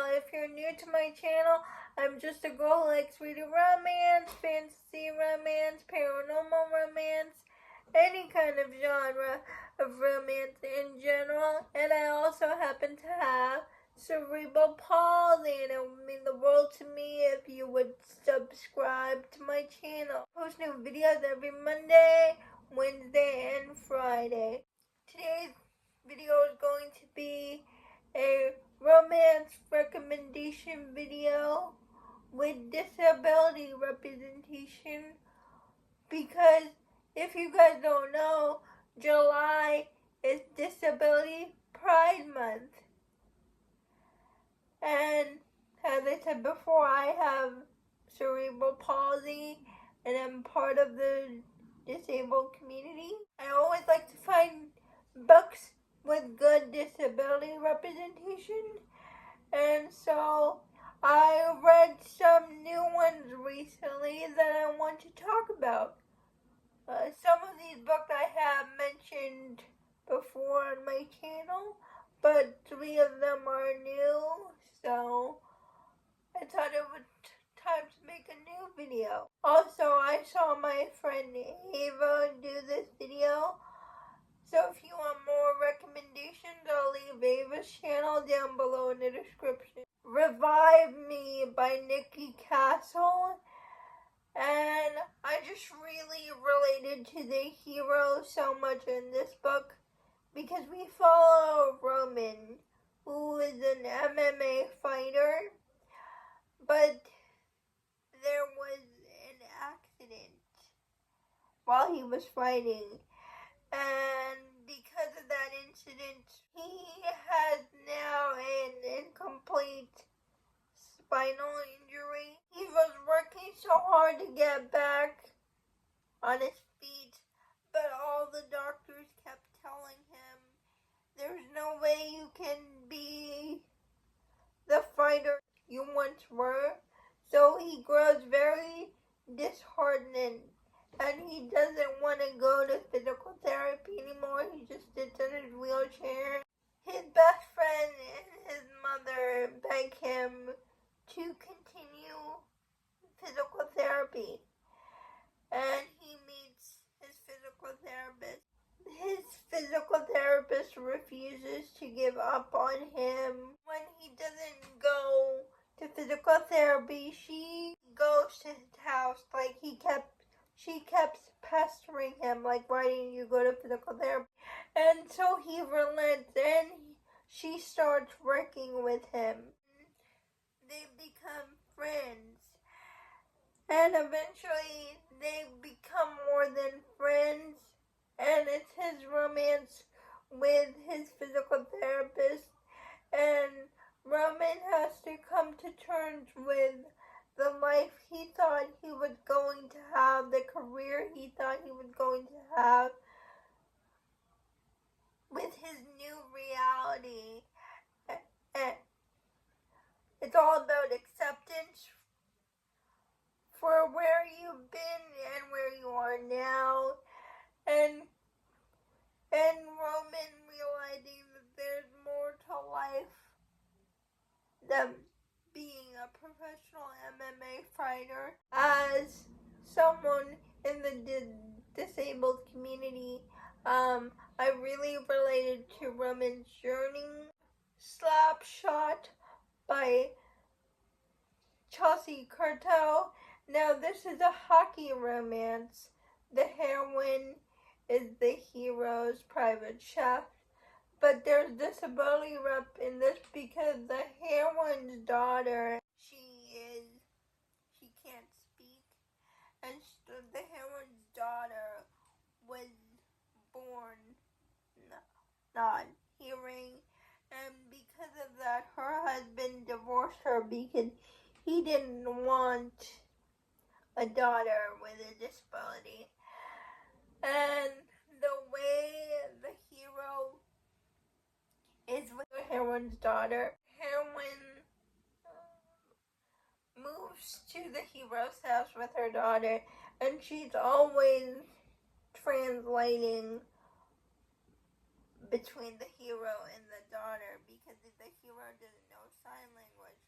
If you're new to my channel, I'm just a girl who likes reading romance, fantasy romance, paranormal romance, any kind of genre of romance in general. And I also happen to have cerebral palsy, and it would mean the world to me if you would subscribe to my channel. I post new videos every Monday, Wednesday, and Friday. Today's video is going to be a romance recommendation video with disability representation, because if you guys don't know, July is Disability Pride Month. And as I said before, I have cerebral palsy and I'm part of the disabled community. I always like to find books with good disability representation, and so I read some new ones recently that I want to talk about. Some of these books I have mentioned before on my channel, but 3 of them are new, so I thought it was time to make a new video. Also, I saw my friend Ava do this video, so if you want more recommendations, I'll leave Ava's channel down below in the description. Revive Me by Nikki Castle, and I just really related to the hero so much in this book, because we follow Roman, who is an MMA fighter, but there was an accident while he was fighting, and because of that incident, he has now an incomplete spinal injury. He was working so hard to get back on his feet, but all the doctors kept telling him, there's no way you can be the fighter you once were. So he grows very disheartened, and he doesn't want to go to physical therapy anymore. He just sits in his wheelchair. His best friend and his mother beg him to continue physical therapy, and he meets his physical therapist. His physical therapist refuses to give up on him. When he doesn't go to physical therapy, she goes to his house. She kept pestering him, like, why didn't you go to physical therapy? And so he relents, and she starts working with him. They become friends, and eventually they become more than friends, and it's his romance with his physical therapist, and Roman has to come to terms with the life he thought he was going to have, the career he thought he was going to have, with his new reality. And it's all about acceptance for where you've been and where you are now, and Roman realizing that there's more to life than being a professional MMA fighter. As someone in the disabled community, I really related to Roman's journey. Slapshot by Chelsea Curto. Now, this is a hockey romance. The heroine is the hero's private chef, but there's disability rep in this because the heroine's daughter, she can't speak, and the heroine's daughter was born not hearing, and because of that, her husband divorced her because he didn't want a daughter with a disability. And the way the hero is with the heroine's daughter, heroine moves to the hero's house with her daughter, and she's always translating between the hero and the daughter because the hero doesn't know sign language.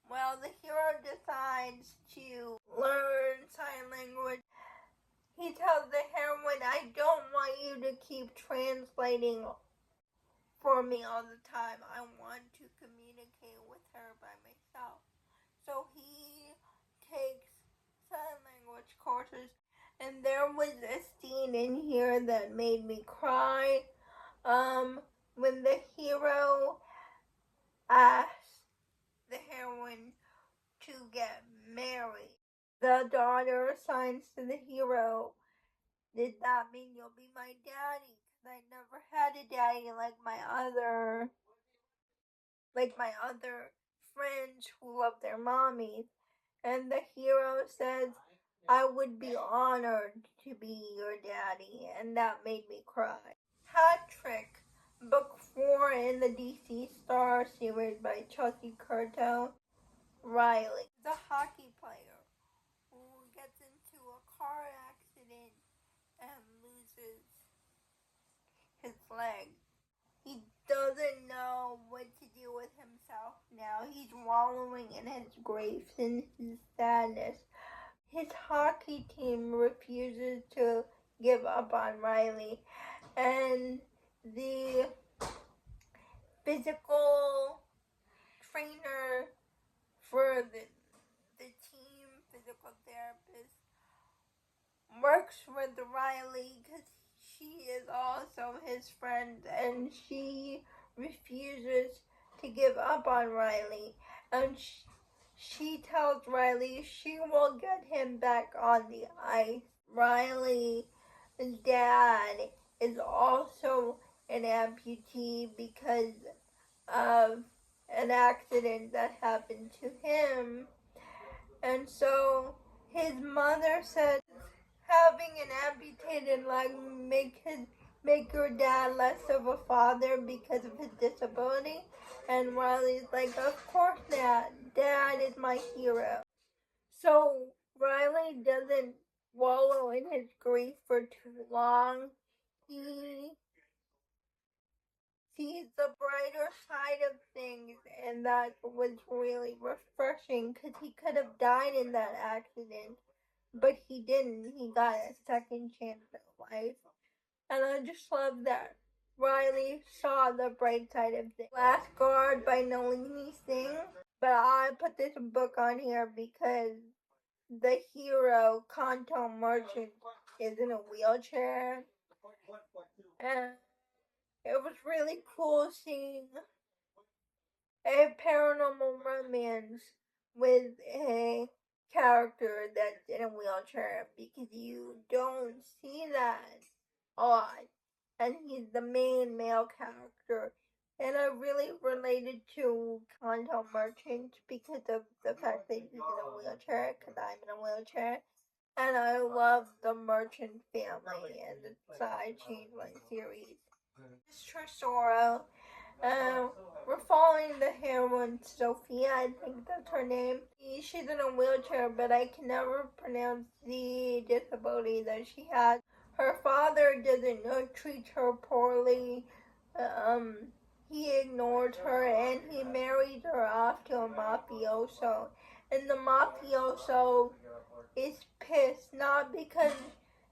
Well, the hero decides to learn sign language. He tells the heroine, I don't want you to keep translating for me all the time. I want to communicate with her by myself. So he takes sign language courses, and there was a scene in here that made me cry. When the hero asks the heroine to get married, the daughter assigns to the hero, did that mean you'll be my daddy? 'Cause I never had a daddy like my other friends who love their mommies. And the hero says, I would be honored to be your daddy, and that made me cry. Hat Trick, book 4 in the DC Star series by Chelsea Curto. Riley, the hockey player who gets into a car accident and loses his leg. He doesn't know what to do with himself now. He's wallowing in his grief and his sadness. His hockey team refuses to give up on Riley, and the physical trainer for the team, physical therapist, works with Riley because she is also his friend, and she refuses to give up on Riley, and she tells Riley she will get him back on the ice. Riley's dad is also an amputee because of an accident that happened to him, and so his mother said having an amputated leg make your dad less of a father because of his disability. And Riley's like, of course not. Dad is my hero. So Riley doesn't wallow in his grief for too long. He sees the brighter side of things, and that was really refreshing because he could have died in that accident, but he didn't. He got a second chance at life. And I just love that Riley saw the bright side of things. Last Guard by Nalini Singh. But I put this book on here because the hero, Kanto Merchant, is in a wheelchair. And it was really cool seeing a paranormal romance with a character that's in a wheelchair because you don't see that a lot. And he's the main male character. And I really related to Kanto Merchant because of the fact that he's in a wheelchair, because I'm in a wheelchair. And I love the Merchant family and the Side Changeling series. It's Tresoro. We're following the heroine, Sophia, I think that's her name. She's in a wheelchair, but I can never pronounce the disability that she has. Her father doesn't treat her poorly. He ignores her, and he marries her off to a mafioso. And the mafioso is pissed, not because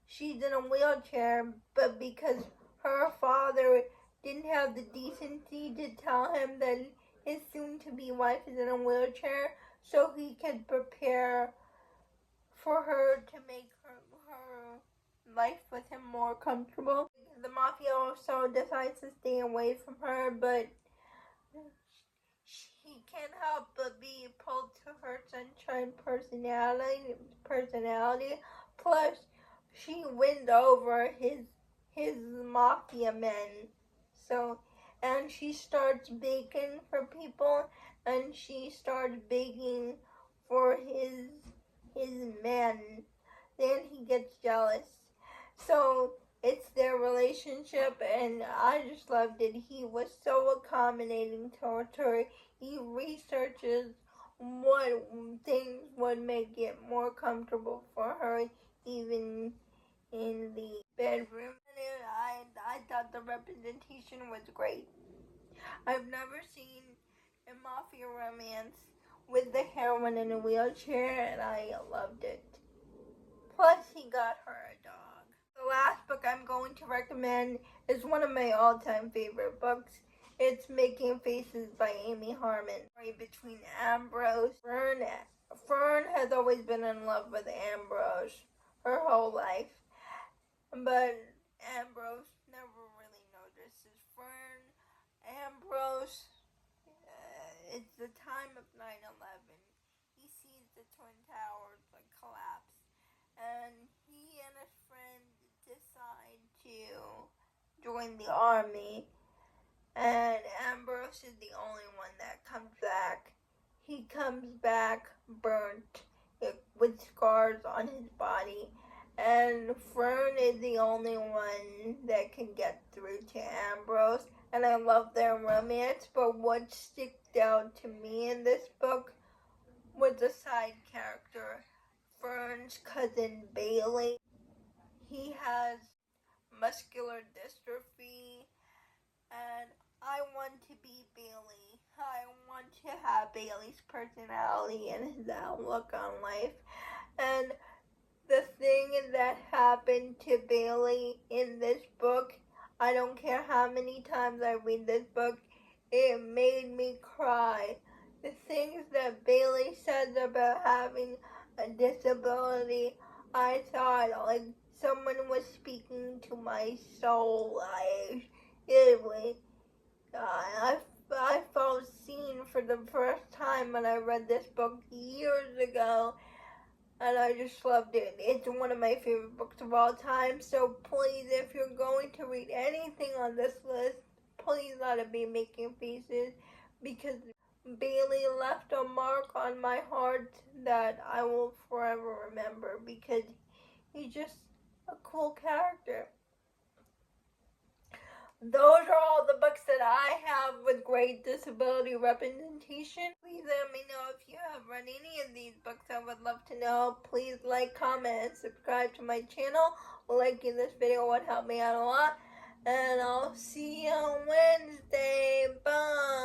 she's in a wheelchair, but because her father didn't have the decency to tell him that his soon-to-be wife is in a wheelchair, so he could prepare for her to make her life with him more comfortable. The mafioso decides to stay away from her, but he can't help but be pulled to her sunshine personality. Plus, she wins over his mafia men. So, and she starts begging for people, and she starts begging for his men. Then he gets jealous. So it's their relationship, and I just loved it. He was so accommodating towards her. He researches what things would make it more comfortable for her, even in the bedroom. And I thought the representation was great. I've never seen a mafia romance with the heroine in a wheelchair, and I loved it. Plus, he got her a dog. The last book I'm going to recommend is one of my all-time favorite books. It's Making Faces by Amy Harmon. Between Ambrose, Fern has always been in love with Ambrose her whole life, but Ambrose never really notices Fern. Ambrose, it's the time of 9/11. He sees the Twin Towers collapse, and he and his friend decide to join the army, and Ambrose is the only one that comes back. He comes back burnt with scars on his body, and Fern is the only one that can get through to Ambrose, and I love their romance, but what stuck out to me in this book was the side character, Fern's cousin Bailey. He has muscular dystrophy, and I want to be Bailey. I want to have Bailey's personality and his outlook on life. And the thing that happened to Bailey in this book, I don't care how many times I read this book, it made me cry. The things that Bailey says about having a disability, I thought like someone was speaking to my soul. I felt seen for the first time when I read this book years ago, and I just loved it. It's one of my favorite books of all time, so please, if you're going to read anything on this list, please let it be Making Faces, because Bailey left a mark on my heart that I will forever remember, because he's just a cool character. Those are all the books that I have with great disability representation. Please let me know if you have read any of these books. I would love to know. Please like, comment, and subscribe to my channel. Liking this video would help me out a lot. And I'll see you on Wednesday. Bye.